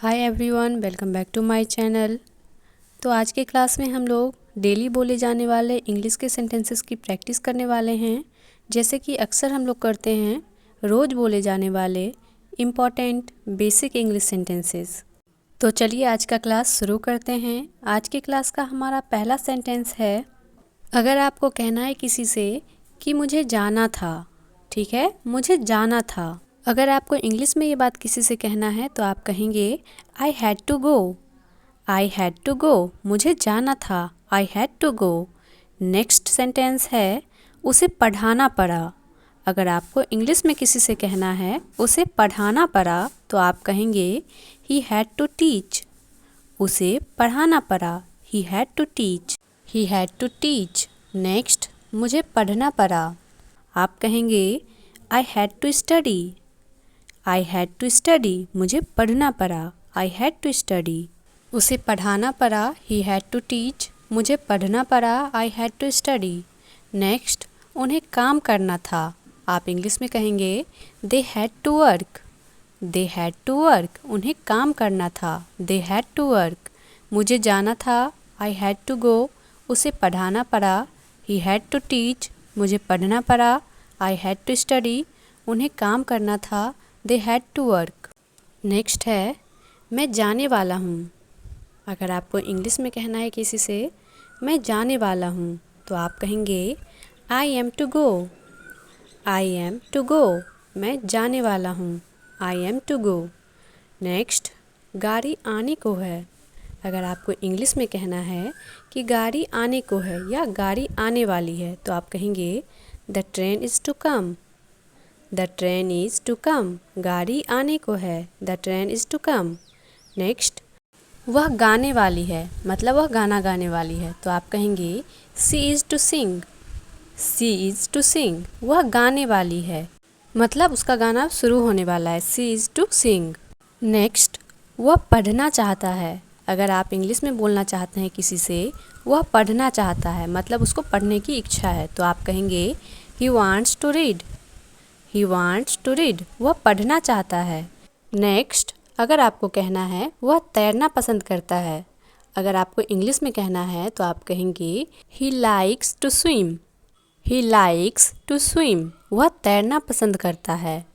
Hi everyone, welcome back to my channel. तो आज के क्लास में हम लोग डेली बोले जाने वाले इंग्लिश के सेंटेंसेस की प्रैक्टिस करने वाले हैं, जैसे कि अक्सर हम लोग करते हैं रोज़ बोले जाने वाले इम्पॉर्टेंट बेसिक इंग्लिश सेंटेंसेस। तो चलिए आज का क्लास शुरू करते हैं। आज के क्लास का हमारा पहला सेंटेंस है, अगर आपको कहना है किसी से कि मुझे जाना था, ठीक है, मुझे जाना था। अगर आपको इंग्लिश में ये बात किसी से कहना है तो आप कहेंगे I had to go. I had to go, मुझे जाना था, I had to go. Next sentence है, उसे पढ़ाना पड़ा। अगर आपको इंग्लिश में किसी से कहना है उसे पढ़ाना पड़ा तो आप कहेंगे ही हैड टू टीच। उसे पढ़ाना पड़ा, he had to teach. He had to teach. Next, मुझे पढ़ना पड़ा। आप कहेंगे I had to study. I had to study, मुझे पढ़ना पड़ा, आई हैड टू स्टडी। उसे पढ़ाना पड़ा, ही हैड टू टीच। मुझे पढ़ना पड़ा, I had to study. Next, उन्हें काम करना था। आप इंग्लिश में कहेंगे they had to work. They had to work, उन्हें काम करना था, दे हैड टू वर्क। मुझे जाना था, आई हैड टू गो। उसे पढ़ाना पड़ा, ही हैड टू टीच। मुझे पढ़ना पड़ा, आई हैड टू स्टडी। उन्हें काम करना था, they had to work. Next है, मैं जाने वाला हूँ। अगर आपको इंग्लिश में कहना है किसी से मैं जाने वाला हूँ तो आप कहेंगे I am to go. I am to go, मैं जाने वाला हूँ, I am to go. Next, गाड़ी आने को है। अगर आपको इंग्लिश में कहना है कि गाड़ी आने को है या गाड़ी आने वाली है तो आप कहेंगे the train is to come. The train is to come, गाड़ी आने को है, the train is to come. Next, वह गाने वाली है, मतलब वह गाना गाने वाली है तो आप कहेंगे she is to sing. She is to sing, वह गाने वाली है, मतलब उसका गाना शुरू होने वाला है, she is to Singh. Next, वह पढ़ना चाहता है। अगर आप इंग्लिश में बोलना चाहते हैं किसी से वह पढ़ना चाहता है, मतलब उसको पढ़ने की इच्छा है तो आप कहेंगे he wants to read. He wants to read, वह पढ़ना चाहता है। नेक्स्ट, अगर आपको कहना है वह तैरना पसंद करता है। अगर आपको इंग्लिश में कहना है तो आप कहेंगे he likes to swim. He likes to swim, वह तैरना पसंद करता है।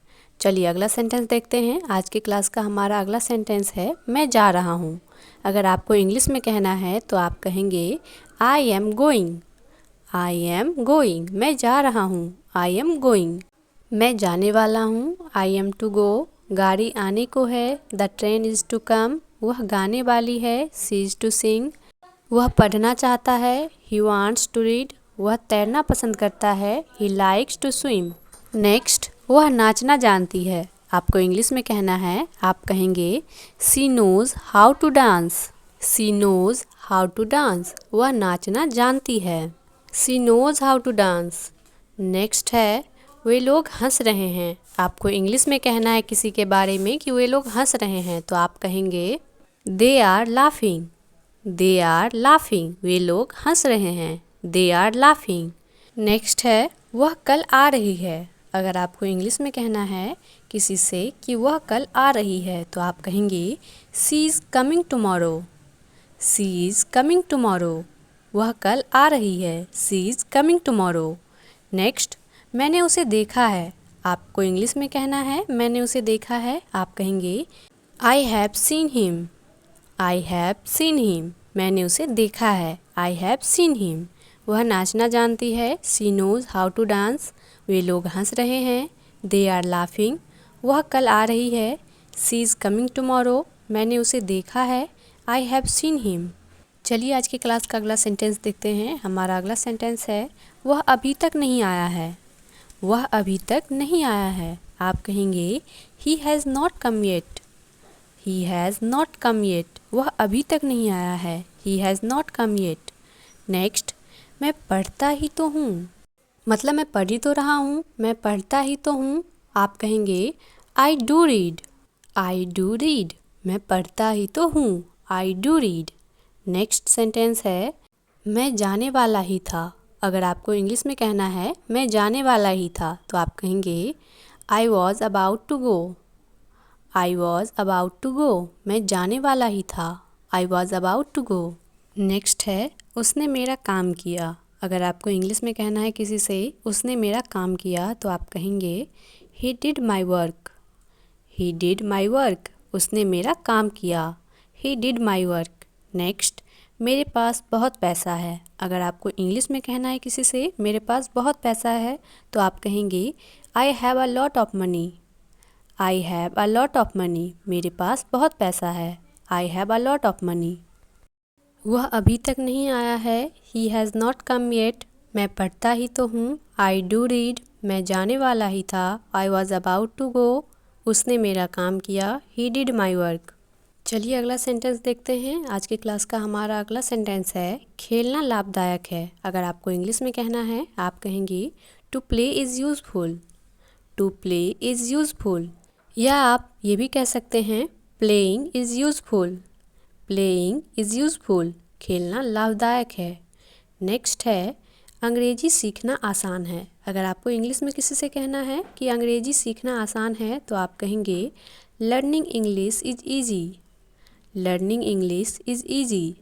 चलिए अगला सेंटेंस देखते हैं। आज की क्लास का हमारा अगला सेंटेंस है, मैं जा रहा हूँ। अगर आपको इंग्लिश में कहना है तो आप कहेंगे I am going. I am going, मैं जा रहा हूँ, आई एम गोइंग। मैं जाने वाला हूँ, आई एम टू गो। गाड़ी आने को है, the train is to come, वह गाने वाली है, सी इज़ टू सिंग। वह पढ़ना चाहता है, ही वांट्स टू रीड। वह तैरना पसंद करता है, he likes to swim. Next, वह नाचना जानती है। आपको इंग्लिश में कहना है, आप कहेंगे she knows how to dance. She knows how to dance, वह नाचना जानती है, she knows how to dance. Next है, वे लोग हंस रहे हैं। आपको इंग्लिश में कहना है किसी के बारे में कि वे लोग हंस रहे हैं तो आप कहेंगे they are laughing. They are laughing, वे लोग हंस रहे हैं, दे आर लाफिंग। नेक्स्ट है, वह कल आ रही है। अगर आपको इंग्लिश में कहना है किसी से कि वह कल आ रही है तो आप कहेंगे she is coming tomorrow. She is coming tomorrow, वह कल आ रही है, she is coming tomorrow. Next, मैंने उसे देखा है। आपको इंग्लिश में कहना है मैंने उसे देखा है, आप कहेंगे I have seen him. I have seen him, मैंने उसे देखा है, आई हैव सीन हिम। वह नाचना जानती है, she knows how to dance. वे लोग हंस रहे हैं, दे आर लाफिंग। वह कल आ रही है, सी इज़ कमिंग टुमारो। मैंने उसे देखा है, आई हैव सीन हिम। चलिए आज की क्लास का अगला सेंटेंस देखते हैं। हमारा अगला सेंटेंस है, वह अभी तक नहीं आया है। वह अभी तक नहीं आया है, आप कहेंगे he has not come yet. He has not come yet, वह अभी तक नहीं आया है, he has not come yet. Next, मैं पढ़ता ही तो हूँ, मतलब मैं पढ़ ही तो रहा हूँ, मैं पढ़ता ही तो हूँ, आप कहेंगे I do read. I do read, मैं पढ़ता ही तो हूँ, I do read. Next sentence है, मैं जाने वाला ही था। अगर आपको इंग्लिश में कहना है मैं जाने वाला ही था तो आप कहेंगे I was about to go. I was about to go, मैं जाने वाला ही था। I was about to go. Next है उसने मेरा काम किया। अगर आपको इंग्लिश में कहना है किसी से उसने मेरा काम किया तो आप कहेंगे ही did my work. He did my work, उसने मेरा काम किया। He did my work. Next, मेरे पास बहुत पैसा है। अगर आपको इंग्लिश में कहना है किसी से मेरे पास बहुत पैसा है तो आप कहेंगे I have a lot of money. I have a lot of money, मेरे पास बहुत पैसा है। I have a lot of money. वह अभी तक नहीं आया है। He has not come yet, मैं पढ़ता ही तो हूँ। आई डू रीड, मैं जाने वाला ही था। I was about to go, उसने मेरा काम किया। He did my work. चलिए अगला सेंटेंस देखते हैं। आज की क्लास का हमारा अगला सेंटेंस है खेलना लाभदायक है। अगर आपको इंग्लिश में कहना है आप कहेंगे to play is useful. To play is useful, या आप ये भी कह सकते हैं playing is useful. Playing is useful, खेलना लाभदायक है। नेक्स्ट है अंग्रेजी सीखना आसान है। अगर आपको इंग्लिश में किसी से कहना है कि अंग्रेजी सीखना आसान है तो आप कहेंगे learning English is easy. Learning English is easy,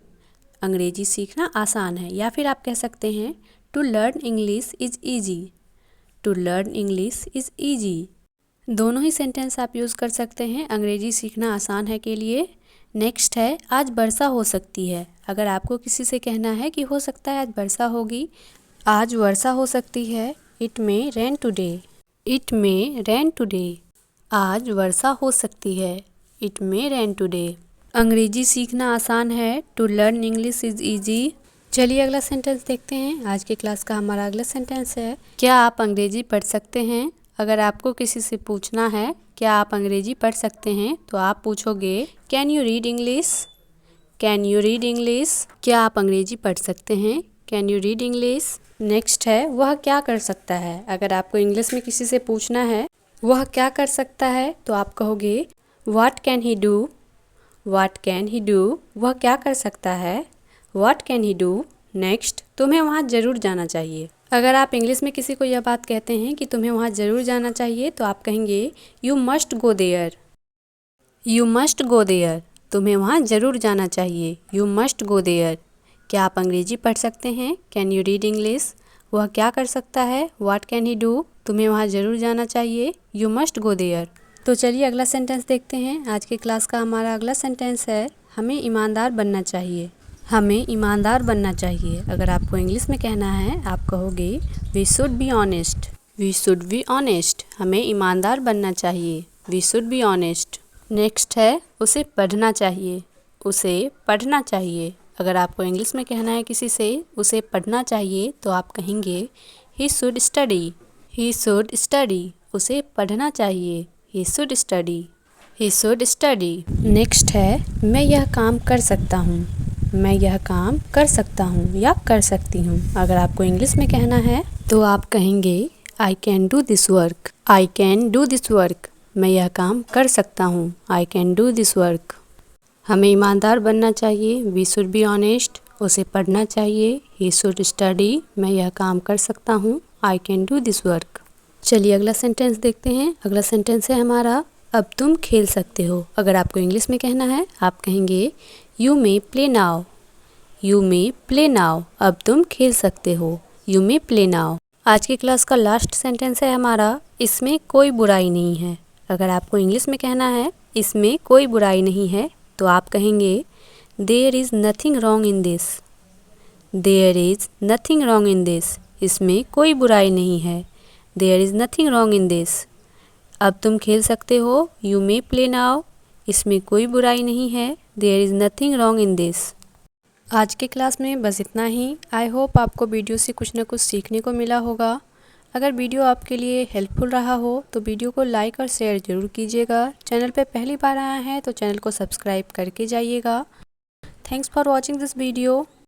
अंग्रेजी सीखना आसान है। या फिर आप कह सकते हैं to learn English is easy. To learn English is easy. दोनों ही सेंटेंस आप यूज़ कर सकते हैं अंग्रेजी सीखना आसान है के लिए। नेक्स्ट है आज वर्षा हो सकती है। अगर आपको किसी से कहना है कि हो सकता है आज वर्षा होगी, आज वर्षा हो सकती है। It may rain today. It may rain today, आज वर्षा हो सकती है। It may rain today. अंग्रेजी सीखना आसान है। To learn English is easy. चलिए अगला सेंटेंस देखते हैं। आज की क्लास का हमारा अगला सेंटेंस है क्या आप अंग्रेजी पढ़ सकते हैं। अगर आपको किसी से पूछना है क्या आप अंग्रेजी पढ़ सकते हैं तो आप पूछोगे can you read English. Can you read English, क्या आप अंग्रेजी पढ़ सकते हैं। Can you read English. Next है वह क्या कर सकता है। अगर आपको इंग्लिश में किसी से पूछना है वह क्या कर सकता है तो आप कहोगे what can he do. What can he do, वह क्या कर सकता है। What can he do. Next, तुम्हें वहाँ ज़रूर जाना चाहिए। अगर आप इंग्लिश में किसी को यह बात कहते हैं कि तुम्हें वहाँ ज़रूर जाना चाहिए तो आप कहेंगे you must go there. You must go there, तुम्हें वहाँ ज़रूर जाना चाहिए। You must go there. क्या आप अंग्रेजी पढ़ सकते हैं। कैन यू रीड इंग्लिश, वह क्या कर सकता है। व्हाट कैन ही डू, तुम्हें वहाँ ज़रूर जाना चाहिए। You must go there. तो चलिए अगला सेंटेंस देखते हैं। आज की क्लास का हमारा अगला सेंटेंस है हमें ईमानदार बनना चाहिए। हमें ईमानदार बनना चाहिए। अगर आपको इंग्लिश में कहना है आप कहोगे we should be honest. We should be honest, हमें ईमानदार बनना चाहिए। We should be honest. Next है उसे पढ़ना चाहिए। उसे पढ़ना चाहिए। अगर आपको इंग्लिश में कहना है किसी से उसे पढ़ना चाहिए तो आप कहेंगे he should study. He should study, उसे पढ़ना चाहिए। He should study. He should study. Next है मैं यह काम कर सकता हूँ। मैं यह काम कर सकता हूँ या कर सकती हूँ। अगर आपको इंग्लिश में कहना है तो आप कहेंगे I can do this work. I can do this work, मैं यह काम कर सकता हूँ। I can do this work. हमें ईमानदार बनना चाहिए। वी शुड बी ऑनेस्ट, उसे पढ़ना चाहिए। ही शुड स्टडी, मैं यह काम कर सकता हूँ। I can do this work. चलिए अगला सेंटेंस देखते हैं। अगला सेंटेंस है हमारा अब तुम खेल सकते हो। अगर आपको इंग्लिश में कहना है आप कहेंगे you may play now. You may play now, अब तुम खेल सकते हो। You may play now. आज की क्लास का लास्ट सेंटेंस है हमारा इसमें कोई बुराई नहीं है। अगर आपको इंग्लिश में कहना है इसमें कोई बुराई नहीं है तो आप कहेंगे there is nothing wrong in this. There is nothing wrong in this, इसमें कोई बुराई नहीं है। There is nothing wrong in this. अब तुम खेल सकते हो। यू मे प्ले नाउ, इसमें कोई बुराई नहीं है। There is nothing wrong in this. आज के क्लास में बस इतना ही। आई होप आपको वीडियो से कुछ ना कुछ सीखने को मिला होगा। अगर वीडियो आपके लिए हेल्पफुल रहा हो तो वीडियो को लाइक और शेयर ज़रूर कीजिएगा। चैनल पे पहली बार आया है तो चैनल को सब्सक्राइब करके जाइएगा। Thanks for watching this video.